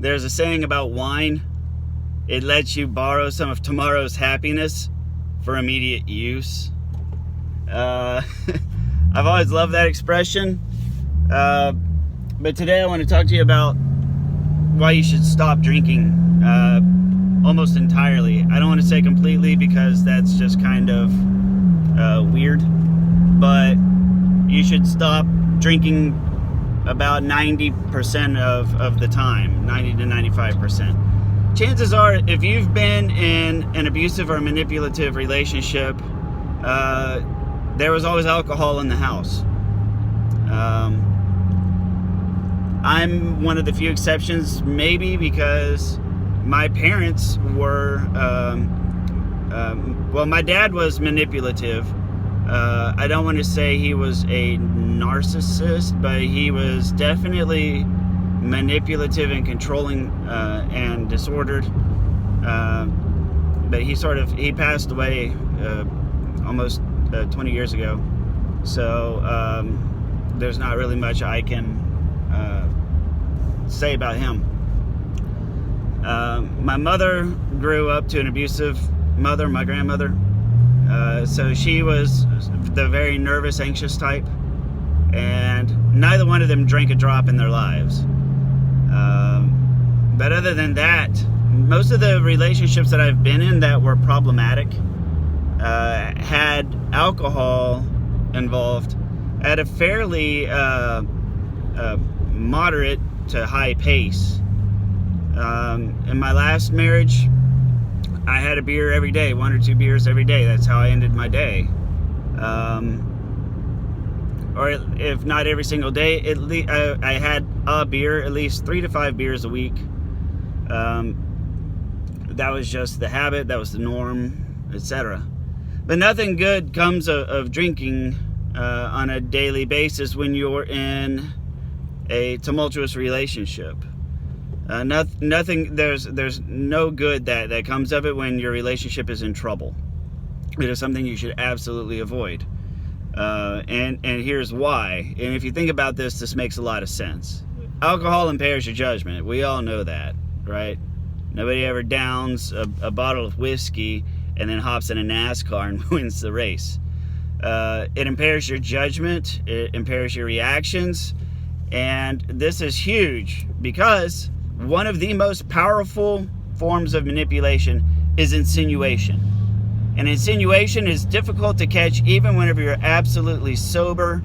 There's a saying about wine. It lets you borrow some of tomorrow's happiness for immediate use. I've always loved that expression. But today I want to talk to you about why you should stop drinking almost entirely. I don't want to say completely because that's just kind of weird. But you should stop drinking about 90% of the time, 90 to 95%. Chances are, if you've been in an abusive or manipulative relationship, there was always alcohol in the house. I'm one of the few exceptions, maybe because my parents were, well, my dad was manipulative. I don't want to say he was a narcissist, but he was definitely manipulative and controlling and disordered. But he passed away almost 20 years ago. So there's not really much I can say about him. My mother grew up to an abusive mother, my grandmother. So she was the very nervous, anxious type, and neither one of them drank a drop in their lives. But other than that, most of the relationships that I've been in that were problematic had alcohol involved at a fairly moderate to high pace. In my last marriage, I had a beer every day, 1 or 2 beers every day. That's how I ended my day. Or if not every single day, at least I had a beer, at least 3 to 5 beers a week. That was just the habit, that was the norm, etc. But nothing good comes of drinking on a daily basis when you're in a tumultuous relationship. Nothing. There's no good that comes of it when your relationship is in trouble. It is something you should absolutely avoid. And here's why. And if you think about this, this makes a lot of sense. Alcohol impairs your judgment. We all know that, right? Nobody ever downs a bottle of whiskey and then hops in a NASCAR and wins the race. It impairs your judgment. It impairs your reactions. And this is huge because one of the most powerful forms of manipulation is insinuation. And insinuation is difficult to catch even whenever you're absolutely sober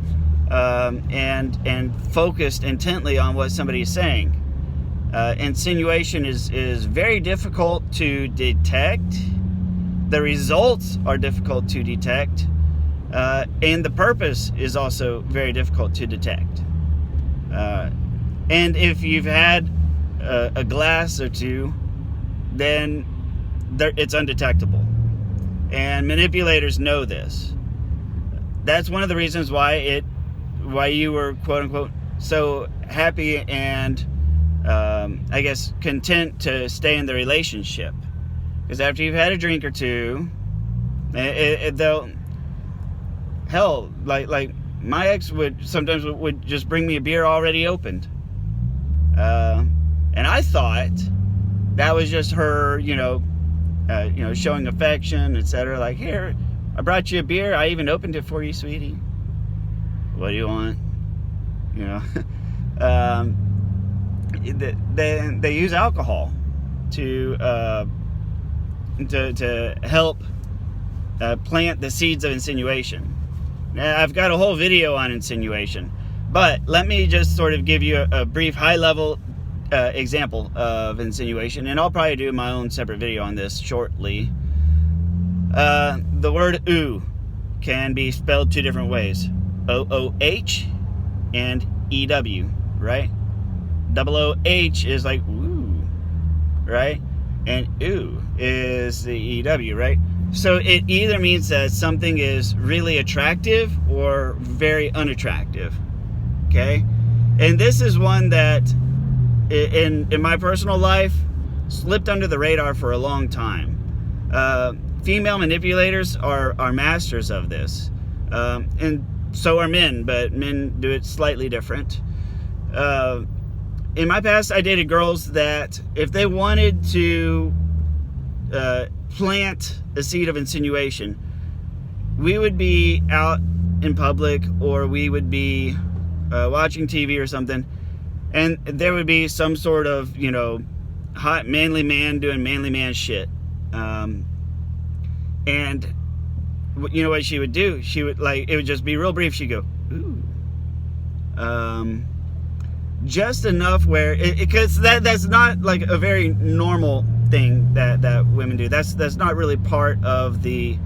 and focused intently on what somebody is saying. Insinuation is very difficult to detect. The results are difficult to detect. And the purpose is also very difficult to detect. And if you've had a glass or two, then it's undetectable. And manipulators know this. That's one of the reasons why you were, quote unquote, so happy and I guess content to stay in the relationship. Because after you've had a drink or two, they'll, hell, like my ex would sometimes just bring me a beer already opened. And I thought that was just her, showing affection, etc. Like, here, I brought you a beer. I even opened it for you, sweetie. What do you want? They use alcohol to help plant the seeds of insinuation. Now, I've got a whole video on insinuation, but let me just sort of give you a brief high-level example of insinuation, and I'll probably do my own separate video on this shortly. The word ooh can be spelled 2 different ways. O-O-H and E-W, right? O-O-H is like ooh, right? And ooh is the E-W, right? So it either means that something is really attractive or very unattractive, okay? And this is one that in my personal life slipped under the radar for a long time. Female manipulators are masters of this, and so are men, but men do it slightly different. in my past, I dated girls that if they wanted to plant a seed of insinuation, we would be out in public, or we would be watching TV or something, and there would be some sort of, you know, hot manly man doing manly man shit. And you know what she would do? She would, like, it would just be real brief. She'd go, ooh. Just enough where, because that's not like a very normal thing that women do. That's not really part of the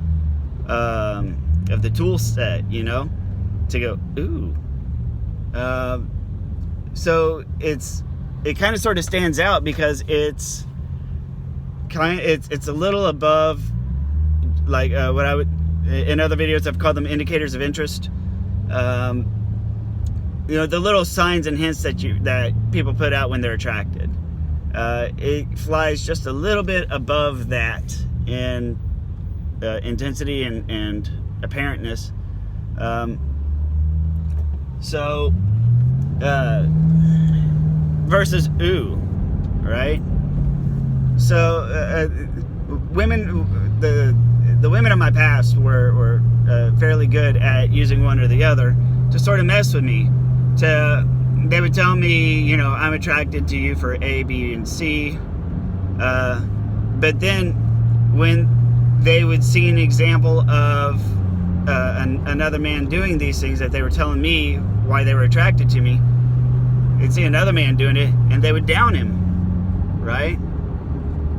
tool set, you know, to go, ooh. So it kind of sort of stands out because it's a little above, like, what I would, in other videos I've called them indicators of interest. You know, the little signs and hints that people put out when they're attracted. It flies just a little bit above that in intensity and apparentness. Versus ooh, right? So women, the women of my past were fairly good at using one or the other to sort of mess with me. They would tell me, you know, I'm attracted to you for A, B, and C. But then when they would see an example of another man doing these things that they were telling me why they were attracted to me, they'd see another man doing it and they would down him, right?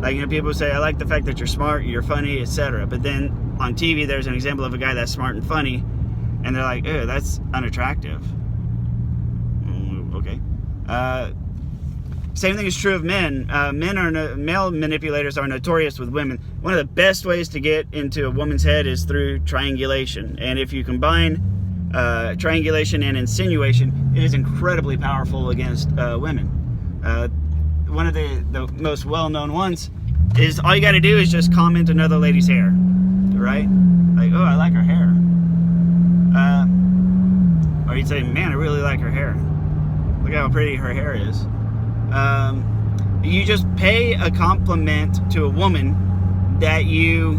Like, you know, people say, I like the fact that you're smart, you're funny, etc. But then on TV, there's an example of a guy that's smart and funny, and they're like, ew, that's unattractive. Okay. Same thing is true of men. Male manipulators are notorious with women. One of the best ways to get into a woman's head is through triangulation. And if you combine triangulation and insinuation, it is incredibly powerful against women. One of the most well-known ones is all you got to do is just comment another lady's hair, right? Like, oh, I like her hair. Or you'd say, man, I really like her hair. Look how pretty her hair is. You just pay a compliment to a woman that you,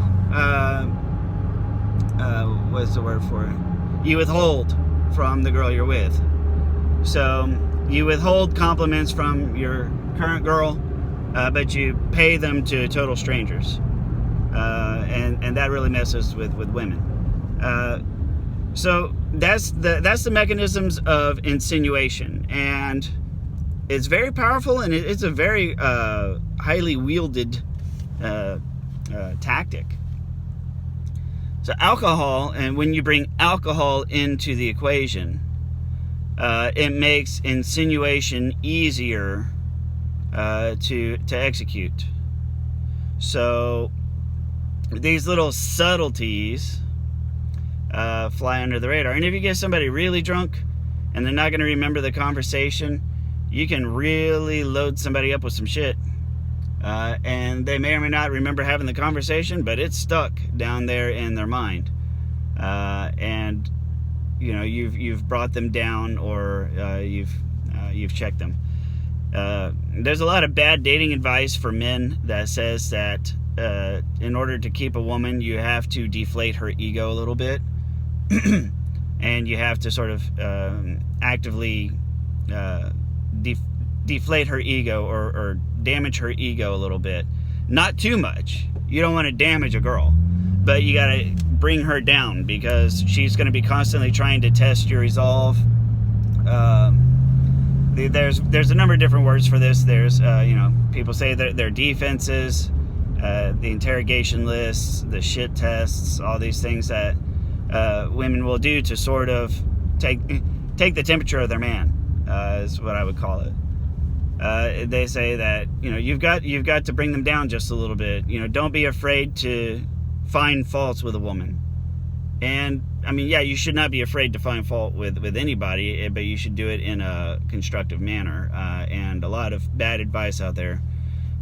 what's the word for it? You withhold from the girl you're with. So you withhold compliments from your current girl, but you pay them to total strangers. And that really messes with women. So that's the mechanisms of insinuation, and it's very powerful, and it's a very highly wielded tactic. So alcohol, and when you bring alcohol into the equation, it makes insinuation easier to execute. So these little subtleties fly under the radar. And if you get somebody really drunk and they're not going to remember the conversation, you can really load somebody up with some shit. And they may or may not remember having the conversation, but it's stuck down there in their mind. And you know, you've brought them down, or you've checked them. There's a lot of bad dating advice for men that says that in order to keep a woman, you have to deflate her ego a little bit. And you have to sort of actively deflate her ego, or damage her ego a little bit. Not too much. You don't want to damage a girl, but you got to bring her down, because she's going to be constantly trying to test your resolve. There's a number of different words for this. There's you know, people say that their defenses, the interrogation lists, the shit tests, all these things that women will do to sort of take the temperature of their man, is what I would call it. They say that, you know, you've got to bring them down just a little bit. You know, don't be afraid to find faults with a woman. And I mean, yeah, you should not be afraid to find fault with anybody, but you should do it in a constructive manner. And a lot of bad advice out there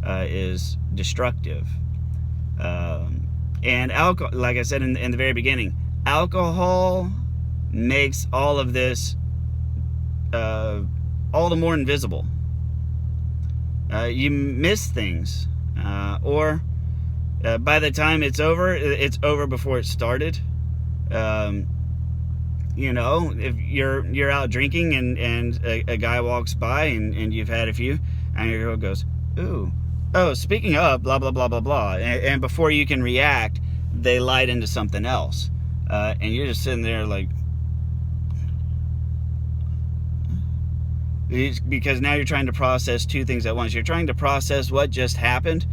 is destructive. And alcohol, like I said in the very beginning, alcohol makes all of this all the more invisible. you miss things, or by the time it's over before it started. You know, if you're out drinking and a guy walks by and you've had a few, and your girl goes, "Ooh, oh, speaking of blah blah blah blah blah," and before you can react, they light into something else, and you're just sitting there like, because now you're trying to process two things at once. You're trying to process what just happened,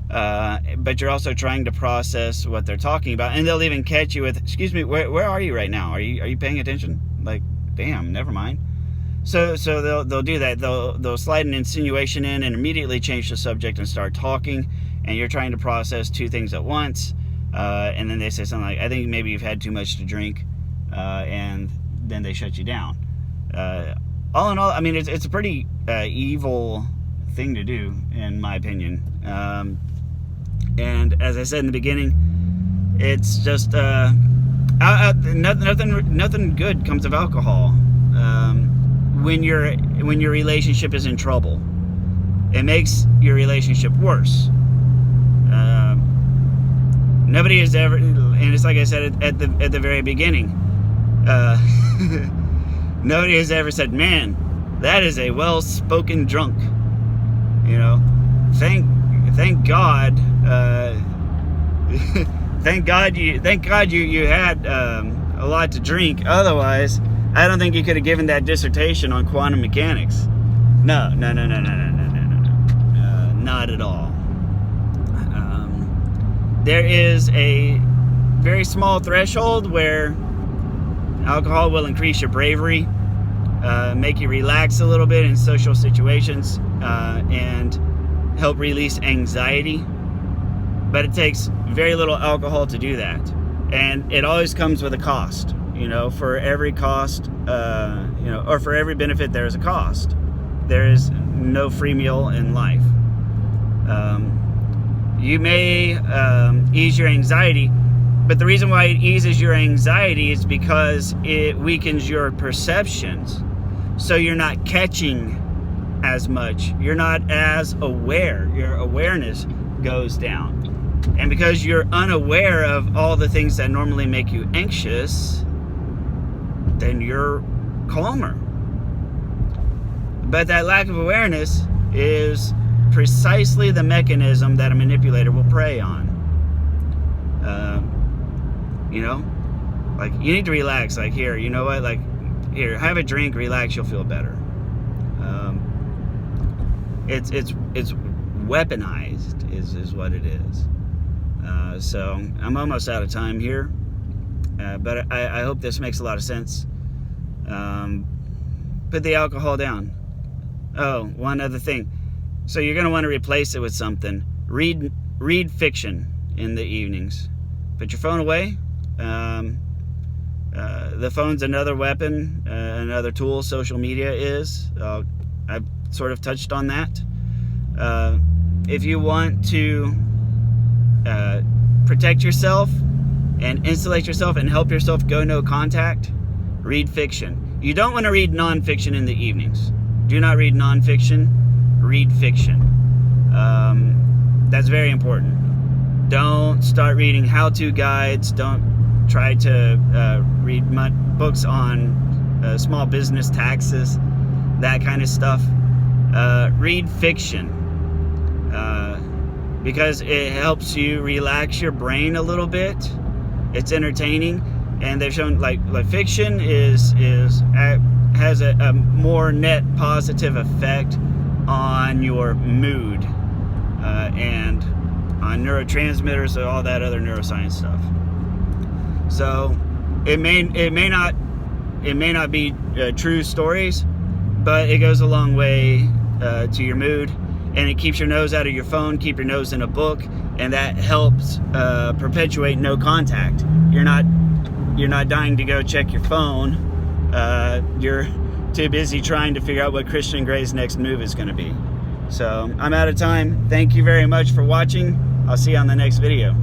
but you're also trying to process what they're talking about, and they'll even catch you with, "Excuse me, where are you right now? Are you paying attention?" Like, damn, never mind. So they'll do that. They'll slide an insinuation in and immediately change the subject and start talking, and you're trying to process two things at once, and then they say something like, "I think maybe you've had too much to drink," and then they shut you down. All in all, I mean, it's a pretty evil thing to do, in my opinion. And as I said in the beginning, it's just nothing good comes of alcohol. When your relationship is in trouble, it makes your relationship worse. Nobody has ever, and it's like I said at the very beginning, nobody has ever said, "Man, that is a well-spoken drunk." You know, thank God, thank God you had a lot to drink. Otherwise, I don't think you could have given that dissertation on quantum mechanics. No, not at all. There is a very small threshold where alcohol will increase your bravery, make you relax a little bit in social situations, and help release anxiety. But it takes very little alcohol to do that, and it always comes with a cost. You know, for every cost, or for every benefit, there is a cost. There is no free meal in life. You may ease your anxiety, but the reason why it eases your anxiety is because it weakens your perceptions. So you're not catching as much. You're not as aware. Your awareness goes down. And because you're unaware of all the things that normally make you anxious, then you're calmer. But that lack of awareness is precisely the mechanism that a manipulator will prey on. You know, like, you need to relax. Like, here, you know what? Like, here, have a drink, relax, you'll feel better. It's weaponized, is what it is. So I'm almost out of time here, but I hope this makes a lot of sense. Put the alcohol down. Oh, one other thing. So you're going to want to replace it with something. Read fiction in the evenings. Put your phone away. The phone's another weapon, another tool. Social media is. I've sort of touched on that. If you want to protect yourself and insulate yourself and help yourself go no contact, read fiction. You don't want to read nonfiction in the evenings. Do not read nonfiction. Read fiction. That's very important. Don't start reading how-to guides. Don't try to read books on small business taxes, that kind of stuff. Read fiction. Because it helps you relax your brain a little bit. It's entertaining, and they've shown like fiction has a more net positive effect on your mood and on neurotransmitters and all that other neuroscience stuff. So it may not be true stories, but it goes a long way to your mood. And it keeps your nose out of your phone, keep your nose in a book, and that helps perpetuate no contact. You're not dying to go check your phone. You're too busy trying to figure out what Christian Gray's next move is going to be. So I'm out of time. Thank you very much for watching. I'll see you on the next video.